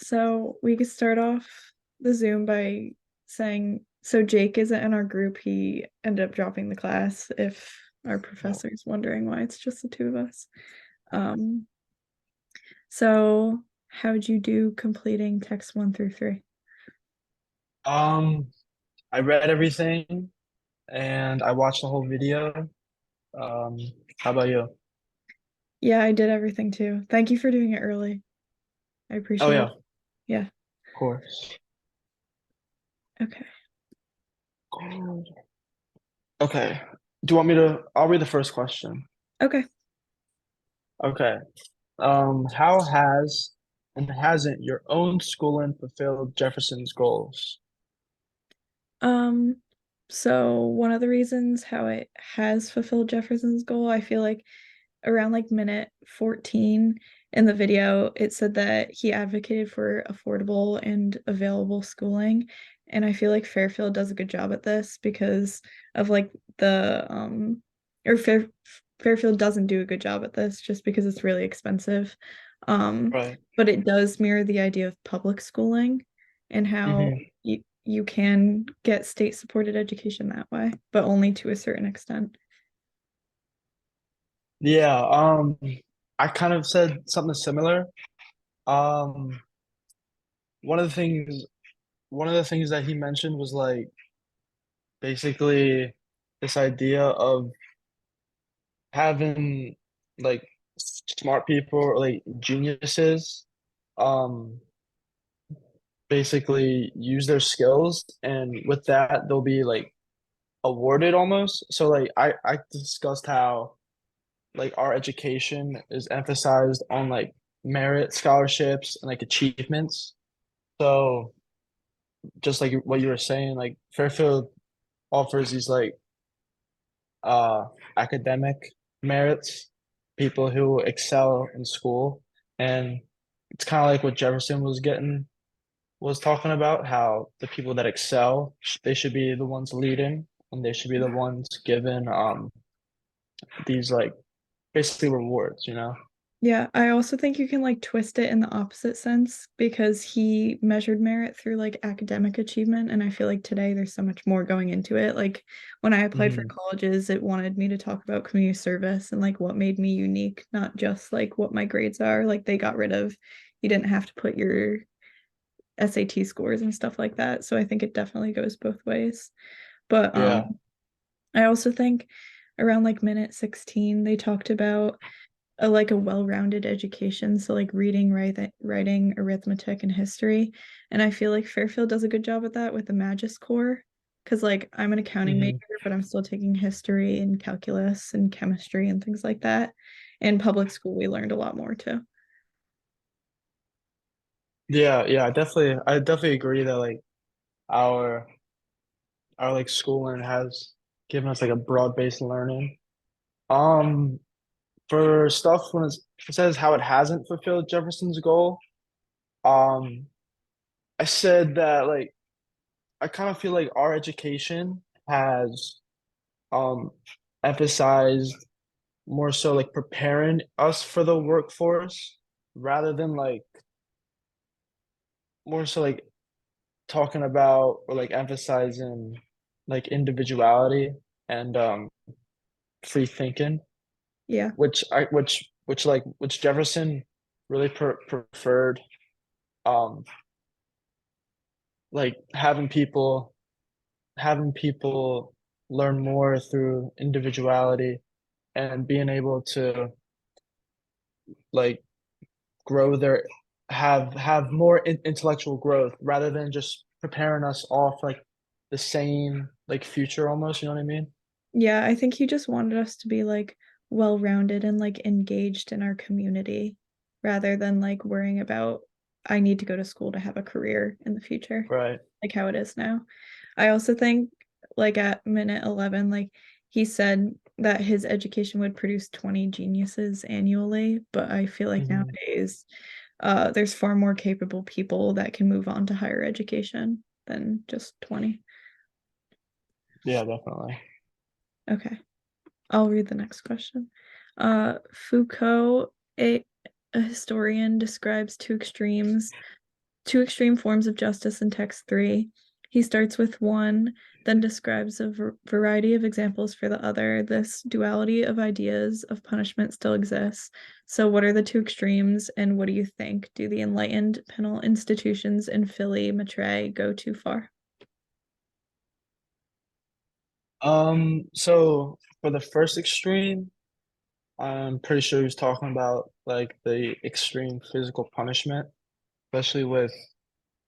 So we could start off the Zoom by saying, so Jake isn't in our group. He ended up dropping the class if our Oh. professor's wondering why it's just the two of us. Um, so how'd you do completing text 1 through 3? Um, I read everything and I watched the whole video. Um, how about you? Yeah, I did everything too. Thank you for doing it early. I Oh appreciate yeah, it. of Yeah. course. Okay. Okay. Do you want me to? I'll read the first question. Okay. Okay. How has and hasn't your own schooling fulfilled Jefferson's goals? Um, so one of the reasons how it has fulfilled Jefferson's goal, I feel like around like minute 14 in the video, it said that he advocated for affordable and available schooling. And I feel like Fairfield does a good job at this because of like the or Fairfield doesn't do a good job at this just because it's really expensive. Um, Right. but it does mirror the idea of public schooling and how hmm you can get state supported education that way, but only to a certain extent. Yeah. I kind of said something similar. Um, one of the things, one of the things that he mentioned was like basically this idea of having like smart people or like geniuses um basically use their skills, and with that they'll be like awarded almost. So like I discussed how like our education is emphasized on like merit scholarships and like achievements. So just like what you were saying, like Fairfield offers these like uh academic merits, people who excel in school. And it's kind of like what Jefferson was talking about, how the people that excel, they should be the ones leading and they should be the ones given these like basically rewards, you know? Yeah, I also think you can like twist it in the opposite sense because he measured merit through like academic achievement. And I feel like today there's so much more going into it. Like when I applied for hmm colleges, it wanted me to talk about community service and like what made me unique, not just like what my grades are. Like they got rid of, you didn't have to put your SAT scores and stuff like that. So I think it definitely goes both ways. But Yeah. I also think around like minute 16, they talked about a well-rounded education, so like reading, writing, arithmetic, and history. And I feel like Fairfield does a good job at that with the Magis core, because like I'm an accounting major, hmm but I'm still taking history and calculus and chemistry and things like that. In public school, we learned a lot more too. Yeah, I definitely agree that like our our like schooling has given us like a broad-based learning. Um, for stuff when it says how it hasn't fulfilled Jefferson's goal, um, I said that like I kind of feel like our education has um emphasized more so like preparing us for the workforce rather than like more so like talking about or like emphasizing like individuality and free thinking, Yeah. which Jefferson really preferred, um like having people learn more through individuality and being able to like grow their have more intellectual growth rather than just preparing us off like the same like future almost, you know what I mean? Yeah, I think he just wanted us to be like well-rounded and like engaged in our community rather than like worrying about I need to go to school to have a career in the future, Right. like how it is now. I also think like at minute 11, like he said that his education would produce 20 geniuses annually, but I feel like hmm nowadays there's far more capable people that can move on to higher education than just 20. Yeah, definitely. Okay. I'll read the next question. Foucault, a historian, describes two extremes two extreme forms of justice in text three. He starts with one, then describes a variety of examples for the other. This duality of ideas of punishment still exists. So, what are the two extremes, and what do you think? Do the enlightened penal institutions in Philly, Maitreyi go too far? So for the first extreme, I'm pretty sure he was talking about like the extreme physical punishment, especially with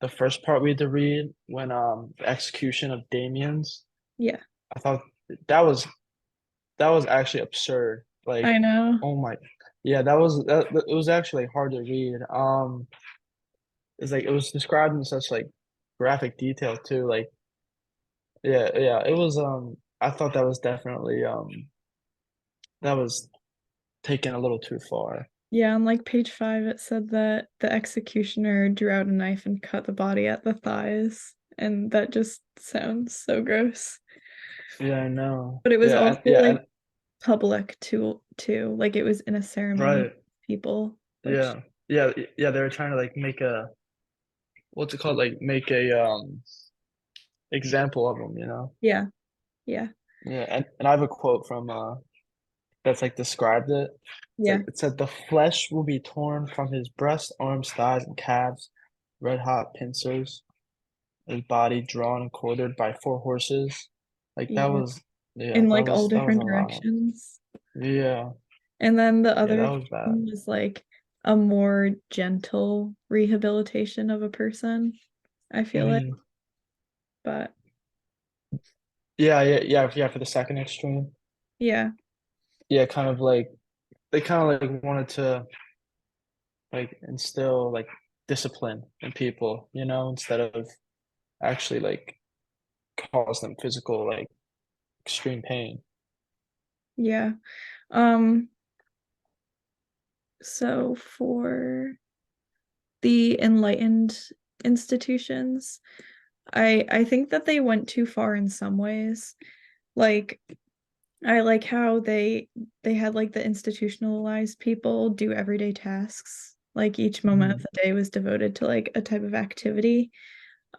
the first part we had to read when the execution of Damien's. Yeah, I thought that was that was actually absurd. Like, I know. oh my, yeah, it was actually hard to read. It's like it was described in such like graphic detail too. Like, yeah, it was I thought that was definitely that was taken a little too far. Yeah, on like page five, it said that the executioner drew out a knife and cut the body at the thighs. And that just sounds so gross. Yeah, I know. But it was also And like public too. Like it was in a ceremony, right. people, which Yeah, they were trying to like make a what's it called? Like make a example of them, you know? yeah, yeah, Yeah, and I have a quote from that's like described it. It's yeah, like it said the flesh will be torn from his breast, arms, thighs, and calves, red hot pincers, his body drawn and quartered by four horses. Like that yeah. was yeah, In like all that was different a lot. directions. Yeah. And then the Yeah, other that was extreme bad. was like a more gentle rehabilitation of a person, I feel like. Hmm. But Yeah, for the second extreme. yeah, Yeah, kind of like they kind of like wanted to like instill like discipline in people, you know, instead of actually like cause them physical like extreme pain. yeah. Um, so for the enlightened institutions, I think that they went too far in some ways. Like I like how they had like the institutionalized people do everyday tasks. Like each moment of Mhm. the day was devoted to like a type of activity.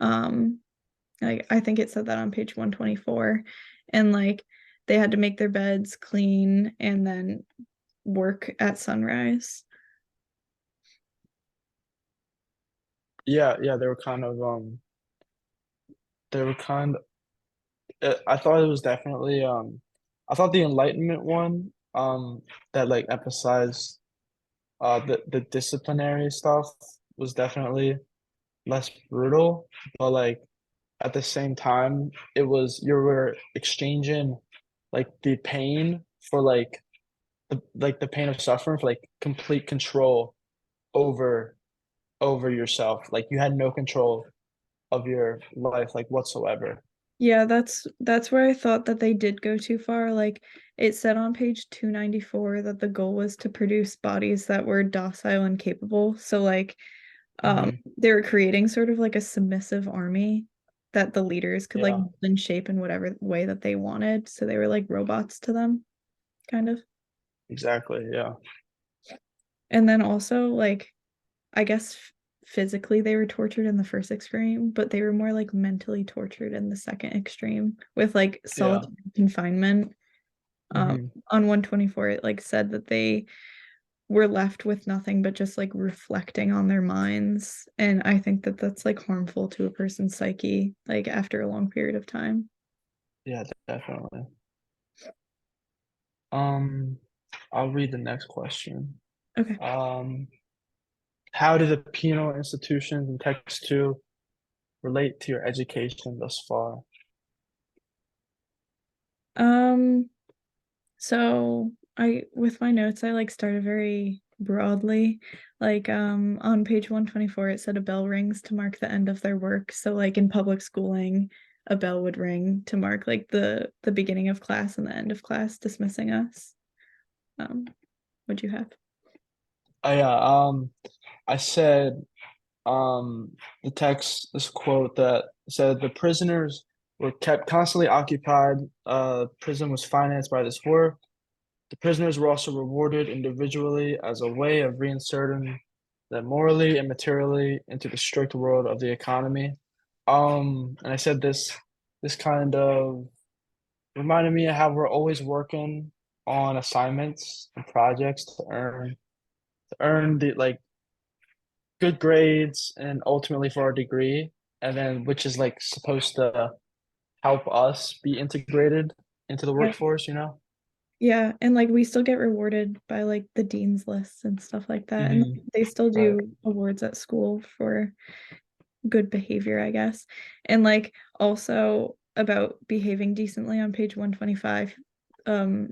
Um like I think it said that on page 124. And like they had to make their beds, clean, and then work at sunrise. Yeah, they were kind I thought it was definitely I thought the Enlightenment one that like emphasized the disciplinary stuff was definitely less brutal, but like at the same time it was you were exchanging like the pain for like the pain of suffering for like complete control over yourself. Like you had no control of your life like whatsoever. Yeah, that's where I thought that they did go too far. Like it said on page 294 that the goal was to produce bodies that were docile and capable. So like Hmm. they were creating sort of like a submissive army that the leaders could like Yeah, mold and shape in whatever way that they wanted. So they were like robots to them, kind of. exactly. Yeah. And then also like I guess physically they were tortured in the first extreme, but they were more like mentally tortured in the second extreme with like Yeah. solitary confinement. Um, Hmm. on 124, it like said that they were left with nothing but just like reflecting on their minds. And I think that that's like harmful to a person's psyche, like after a long period of time. Yeah, definitely. Um, I'll read the next question. Okay. Um, how do the penal institutions in text two relate to your education thus far? Um, so I with my notes, I like started very broadly. Like on page 124, it said a bell rings to mark the end of their work. So like in public schooling, a bell would ring to mark like the beginning of class and the end of class, dismissing us. Um, what'd you have? Yeah, I said the text, this quote that said the prisoners were kept constantly occupied. Prison was financed by this work. The prisoners were also rewarded individually as a way of reinserting that morally and materially into the strict world of the economy. And I said this kind of reminded me of how we're always working on assignments and projects to earn the like good grades and ultimately for our degree, and then which is like supposed to help us be integrated into the Yeah. workforce, you know? Yeah, and like we still get rewarded by like the dean's lists and stuff like that. And Hmm. they still Right. do awards at school for good behavior, I guess. And like also about behaving decently on page 125,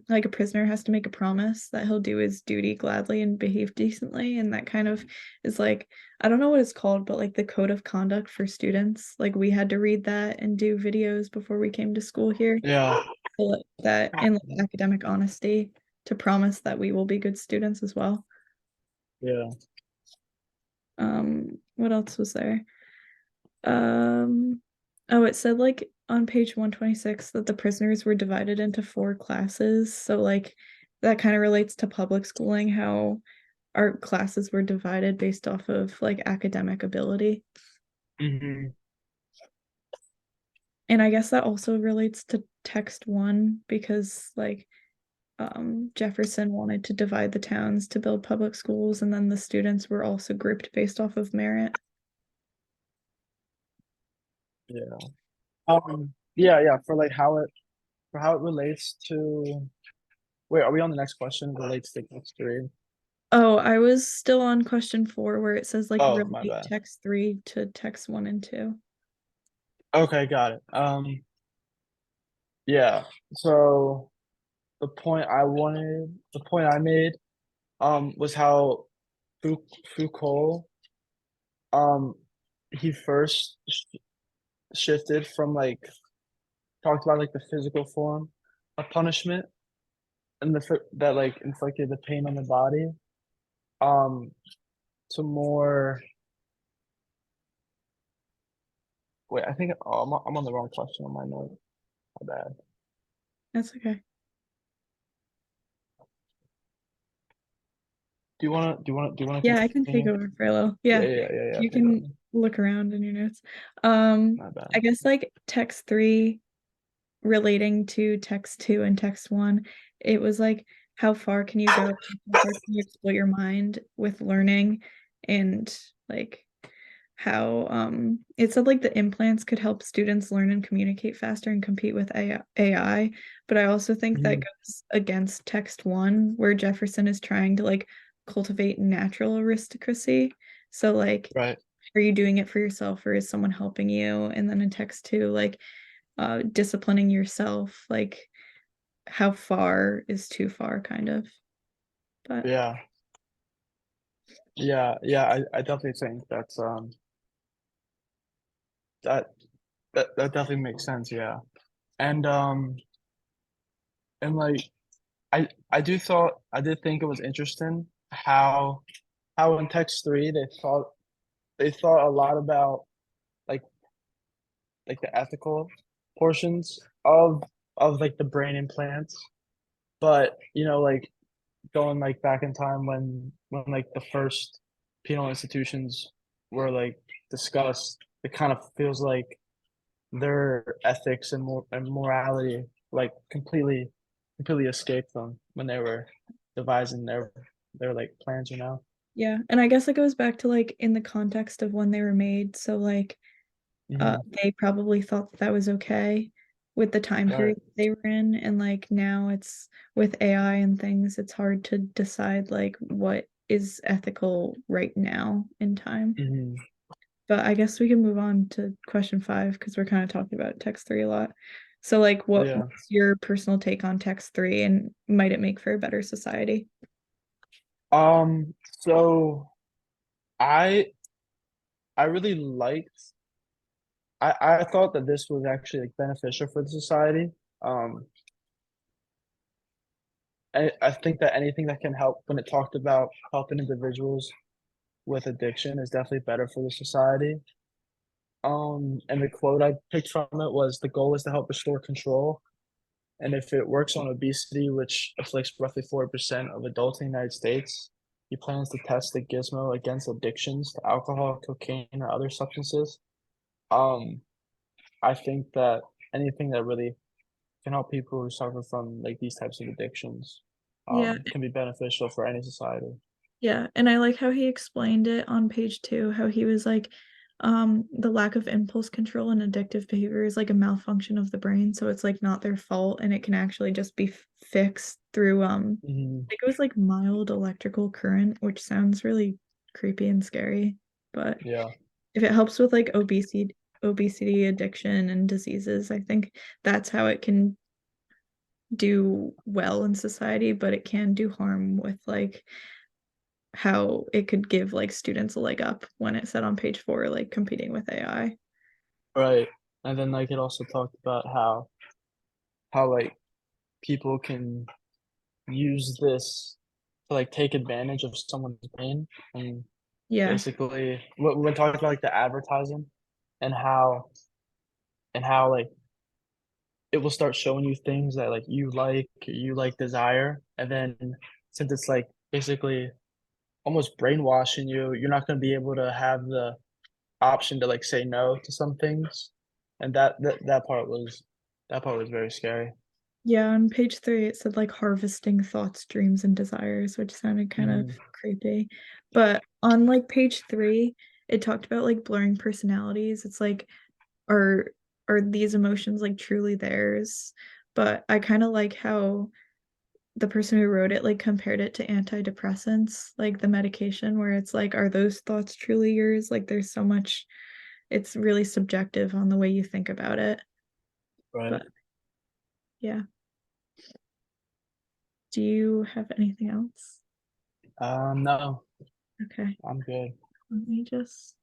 like a prisoner has to make a promise that he'll do his duty gladly and behave decently. And that kind of is like, I don't know what it's called, but like the code of conduct for students. Like we had to read that and do videos before we came to school here. Yeah. So, like, that and like academic honesty to promise that we will be good students as well. Yeah. What else was there? Um, oh, it said like on page 126 that the prisoners were divided into four classes. So like that kind of relates to public schooling, how our classes were divided based off of like academic ability. Hmm. And I guess that also relates to text one because like Jefferson wanted to divide the towns to build public schools, and then the students were also grouped based off of merit. Yeah. Yeah. For how it relates to. Wait, are we on the next question? Relates to text three. Oh, I was still on question four where it says like Oh, my relate bad. text three to text one and two. Okay, got it. Yeah. So the point I made, was how Foucault, um, he first shifted from like talked about like the physical form of punishment and that like inflicted the pain on the body, um, to more. Wait, I think I'm on the wrong question on my note. My bad. That's okay. Do you wanna Yeah, I can take continue? over for a little. Yeah, Yeah, yeah, yeah, yeah. you Take over. can look around in your notes. My bad. I guess like text three relating to text two and text one, it was like how far can you go? How far can you exploit your mind with learning and like how it said like the implants could help students learn and communicate faster and compete with AI, but I also think that Hmm. goes against text one where Jefferson is trying to like cultivate natural aristocracy. So like Right. are you doing it for yourself or is someone helping you? And then in text two, like disciplining yourself, like how far is too far kind of. But Yeah. Yeah. I definitely think that that definitely makes sense. Yeah. And and like I did think it was interesting how in text three they thought a lot about like the ethical portions of like the brain implants, but you know like going like back in time when like the first penal institutions were like discussed, it kind of feels like their ethics and morality like completely escaped them when they were devising their like plans, you know? yeah, and I guess it goes back to like in the context of when they were made. So like Hmm. they probably thought that was okay with the time Right. period they were in, and like now it's with AI and things, it's hard to decide like what is ethical right now in time. Hmm. But I guess we can move on to question five because we're kind of talking about text three a lot. So like Yeah. what's your personal take on text three and might it make for a better society? So I I really liked I thought that this was actually like beneficial for the society. Um, I think that anything that can help when it talked about helping individuals with addiction is definitely better for the society. And the quote I picked from it was the goal is to help restore control. And if it works on obesity, which afflicts roughly 4% of adults in the United States, he plans to test the gizmo against addictions to alcohol, cocaine, or other substances. Um, I think that anything that really can help people who suffer from like these types of addictions, Yeah, can be beneficial for any society. yeah, and I like how he explained it on page 2, how he was like, the lack of impulse control and addictive behavior is like a malfunction of the brain, so it's like not their fault, and it can actually just be fixed through Hmm. I think it was like mild electrical current, which sounds really creepy and scary, but Yeah, if it helps with like obesity, addiction, and diseases, I think that's how it can do well in society, but it can do harm with like how it could give like students a leg up when it said on page 4, like competing with AI. right. And then like it also talked about how like people can use this to like take advantage of someone's pain and Yeah. basically when talking about like the advertising and how like it will start showing you things that like you like desire, and then since it's like basically almost brainwashing you, you're not going to be able to have the option to like say no to some things, and that part was very scary. Yeah, on page 3 it said like harvesting thoughts, dreams, and desires, which sounded kind of Hmm. creepy. But on like page 3, it talked about like blurring personalities. It's like are are these emotions like truly theirs? But I kind of like how the person who wrote it like compared it to antidepressants, like the medication, where it's like, are those thoughts truly yours? Like there's so much, it's really subjective on the way you think about it. Right. But yeah. Do you have anything else? No, Okay. I'm good. Let me just